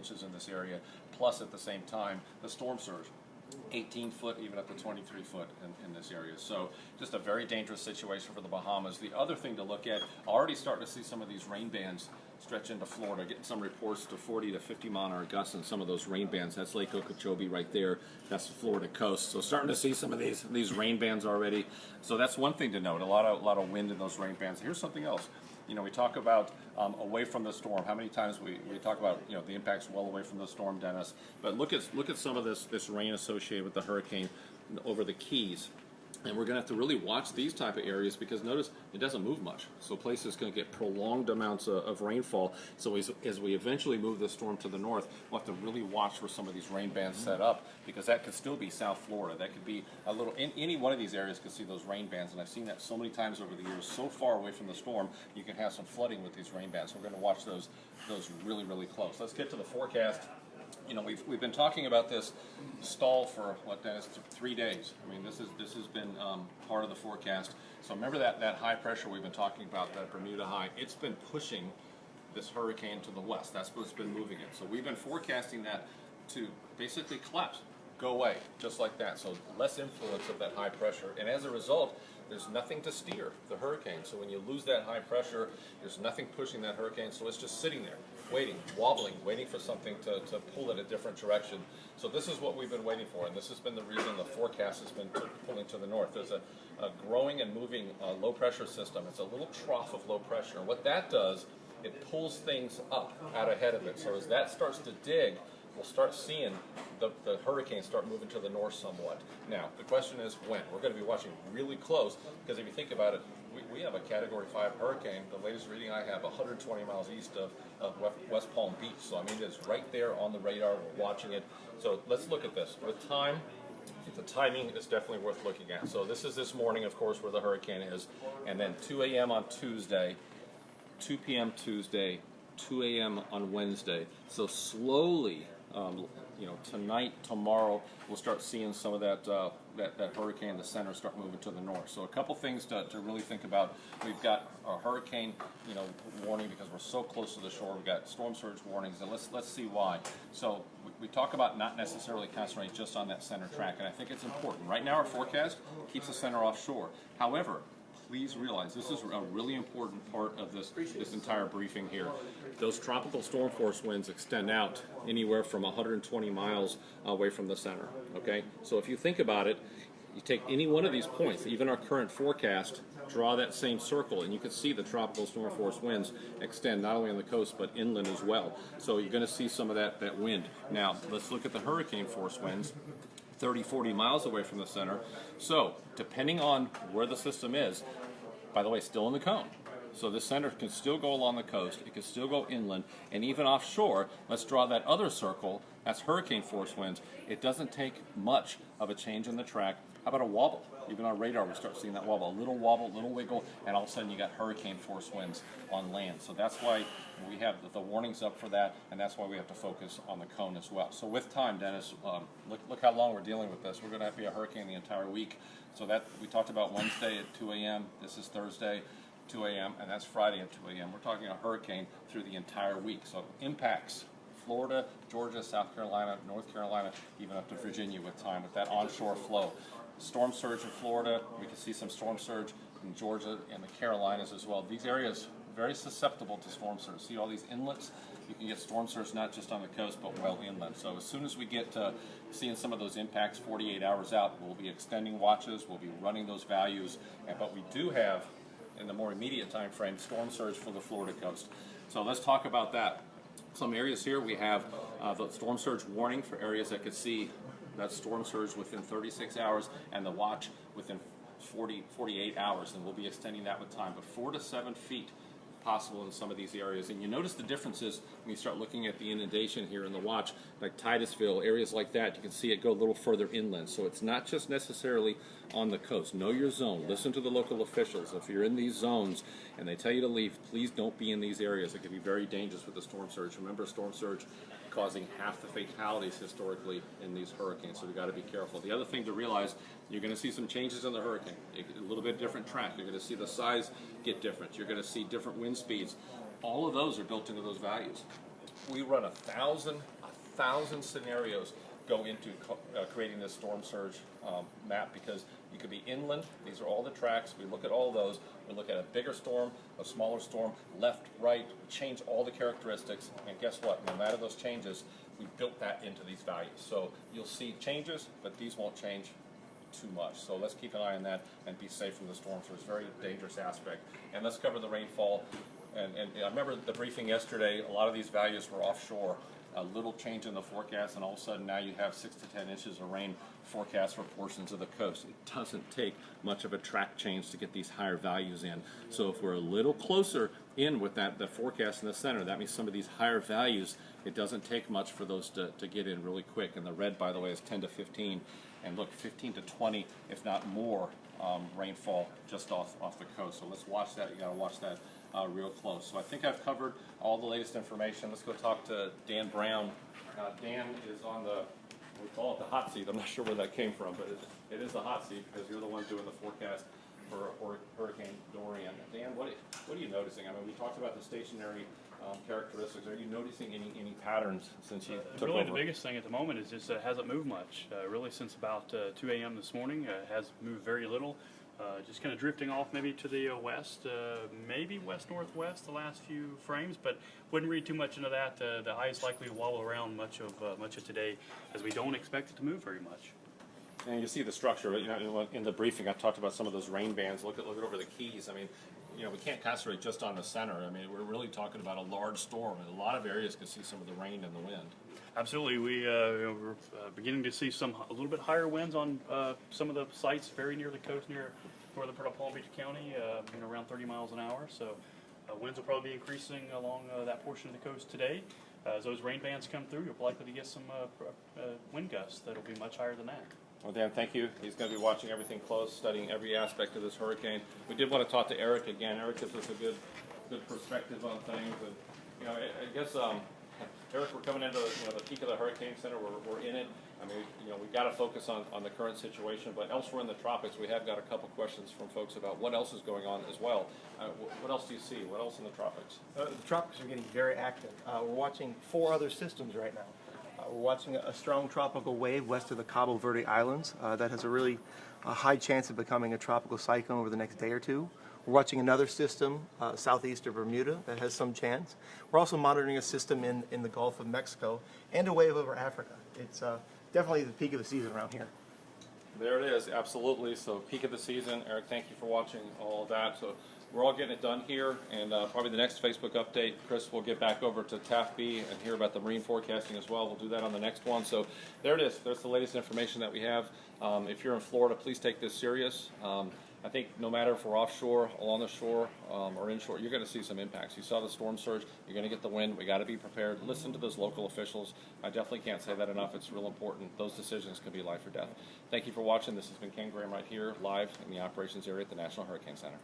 inches in this area, plus at the same time the storm surge. 18 foot, even up to 23 foot in this area. So just a very dangerous situation for the Bahamas. The other thing to look at, already starting to see some of these rain bands stretch into Florida, getting some reports to 40 to 50 mile an hour gusts in some of those rain bands. That's Lake Okeechobee right there. That's the Florida coast. So starting to see some of these rain bands already. So that's one thing to note. A lot of wind in those rain bands. Here's something else. You know, we talk about away from the storm. How many times we talk about, you know, the impacts well away from the storm, Dennis. But look at some of this rain associated with the hurricane over the Keys. And we're going to have to really watch these type of areas because notice it doesn't move much. So places going to get prolonged amounts of rainfall. So as we eventually move the storm to the north, we'll have to really watch for some of these rain bands set up because that could still be South Florida. That could be a little, any one of these areas could see those rain bands. And I've seen that so many times over the years, so far away from the storm, you can have some flooding with these rain bands. So we're going to watch those really, really close. Let's get to the forecast. You know, we've been talking about this stall for what, Dennis, 3 days. I mean, this has been part of the forecast. So remember that high pressure we've been talking about, that Bermuda high. It's been pushing this hurricane to the west. That's what's been moving it. So we've been forecasting that to basically collapse, go away, just like that. So less influence of that high pressure, and as a result, there's nothing to steer the hurricane. So when you lose that high pressure, there's nothing pushing that hurricane, so it's just sitting there, waiting, wobbling, waiting for something to pull it a different direction. So this is what we've been waiting for, and this has been the reason the forecast has been pulling to the north. There's a growing and moving low pressure system. It's a little trough of low pressure, and what that does, it pulls things up out ahead of it. So as that starts to dig, we'll start seeing the hurricane start moving to the north somewhat. Now, the question is when. We're going to be watching really close because if you think about it, we have a Category 5 hurricane. The latest reading I have, 120 miles east of West Palm Beach. So, I mean, it's right there on the radar. We're watching it. So let's look at this. With time, the timing is definitely worth looking at. So this is this morning, of course, where the hurricane is. And then 2 a.m. on Tuesday, 2 p.m. Tuesday, 2 a.m. on Wednesday. So slowly, you know, tonight, tomorrow, we'll start seeing some of that hurricane, the center, start moving to the north. So a couple things to really think about. We've got a hurricane, you know, warning because we're so close to the shore. We've got storm surge warnings, and let's see why. So we talk about not necessarily concentrating just on that center track, and I think it's important. Right now, our forecast keeps the center offshore. However, please realize this is a really important part of this entire briefing here. Those tropical storm force winds extend out anywhere from 120 miles away from the center, okay? So if you think about it, you take any one of these points, even our current forecast, draw that same circle, and you can see the tropical storm force winds extend not only on the coast but inland as well. So you're going to see some of that wind. Now, let's look at the hurricane force winds. 30, 40 miles away from the center. So, depending on where the system is, by the way, still in the cone. So the center can still go along the coast, it can still go inland, and even offshore, let's draw that other circle, that's hurricane force winds. It doesn't take much of a change in the track. How about a wobble? Even on radar, we start seeing that wobble, a little wiggle, and all of a sudden you got hurricane force winds on land. So that's why we have the warnings up for that, and that's why we have to focus on the cone as well. So with time, Dennis, look how long we're dealing with this. We're going to have to be a hurricane the entire week. So that we talked about Wednesday at 2 a.m. This is Thursday, 2 a.m., and that's Friday at 2 a.m. We're talking a hurricane through the entire week. So impacts Florida, Georgia, South Carolina, North Carolina, even up to Virginia with time, with that onshore flow. Storm surge in Florida, we can see some storm surge in Georgia and the Carolinas as well. These areas very susceptible to storm surge. See all these inlets? You can get storm surge not just on the coast but well inland. So as soon as we get to seeing some of those impacts 48 hours out, we'll be extending watches, we'll be running those values, but we do have, in the more immediate time frame, storm surge for the Florida coast. So let's talk about that. Some areas here we have the storm surge warning for areas that could see that storm surge within 36 hours and the watch within 48 hours, and we'll be extending that with time, but 4 to 7 feet possible in some of these areas. And you notice the differences when you start looking at the inundation here in the watch, like Titusville, areas like that, you can see it go a little further inland. So it's not just necessarily on the coast. Know your zone. Listen to the local officials. If you're in these zones and they tell you to leave, please don't be in these areas. It can be very dangerous with the storm surge. Remember, storm surge causing half the fatalities historically in these hurricanes, so we've got to be careful. The other thing to realize, you're going to see some changes in the hurricane. A little bit different track. You're going to see the size get different. You're going to see different wind speeds. All of those are built into those values. we run 1,000 scenarios go into creating this storm surge map, because you could be inland. These are all the tracks. We look at all those. We look at a bigger storm, a smaller storm, left, right. We change all the characteristics, and guess what? No matter those changes, we built that into these values. So you'll see changes, but these won't change too much. So let's keep an eye on that and be safe from the storm surge. It's a very dangerous aspect. And let's cover the rainfall. And I remember the briefing yesterday, a lot of these values were offshore. A little change in the forecast, and all of a sudden now you have 6 to 10 inches of rain forecast for portions of the coast. It doesn't take much of a track change to get these higher values in. So if we're a little closer in with the forecast in the center, that means some of these higher values, it doesn't take much for those to get in really quick. And the red, by the way, is 10 to 15. And look, 15 to 20, if not more, rainfall just off the coast. So let's watch that. You got to watch that real close. So I think I've covered all the latest information. Let's go talk to Dan Brown. Dan is on we call it the hot seat. I'm not sure where that came from, but it is the hot seat because you're the one doing the forecast for Hurricane Dorian. Dan, what are you noticing? I mean, we talked about the stationary characteristics. Are you noticing any patterns since you took really over? The biggest thing at the moment is just it hasn't moved much. Really since about 2 a.m. this morning, it has moved very little. Just kind of drifting off maybe to the west, maybe west-northwest the last few frames, but wouldn't read too much into that. The high is likely to wobble around much of today, as we don't expect it to move very much. And you see the structure. You know, in the briefing, I talked about some of those rain bands. Look over the keys. I mean, you know, we can't concentrate just on the center. I mean, we're really talking about a large storm, and a lot of areas can see some of the rain and the wind. Absolutely, we're beginning to see a little bit higher winds on some of the sites very near the coast, near northern part of Palm Beach County, around 30 miles an hour. So winds will probably be increasing along that portion of the coast today. As those rain bands come through, you're likely to get some wind gusts that'll be much higher than that. Well, Dan, thank you. He's going to be watching everything close, studying every aspect of this hurricane. We did want to talk to Eric again. Eric gives us a good perspective on things, and you know, I guess. Eric, we're coming into the peak of the hurricane center. We're in it. I mean, we've got to focus on the current situation, but elsewhere in the tropics, we have got a couple questions from folks about what else is going on as well. What else do you see? What else in the tropics? The tropics are getting very active. We're watching 4 other systems right now. We're watching a strong tropical wave west of the Cabo Verde Islands that has a really high chance of becoming a tropical cyclone over the next day or two. We're watching another system southeast of Bermuda that has some chance. We're also monitoring a system in the Gulf of Mexico and a wave over Africa. It's definitely the peak of the season around here. There it is, absolutely. So peak of the season. Eric, thank you for watching all of that. So we're all getting it done here, and probably the next Facebook update, Chris will get back over to TAFB and hear about the marine forecasting as well. We'll do that on the next one. So there it is. There's the latest information that we have. If you're in Florida, please take this serious. I think no matter if we're offshore, along the shore, or inshore, you're going to see some impacts. You saw the storm surge. You're going to get the wind. We got to be prepared. Listen to those local officials. I definitely can't say that enough. It's real important. Those decisions can be life or death. Thank you for watching. This has been Ken Graham right here, live in the operations area at the National Hurricane Center.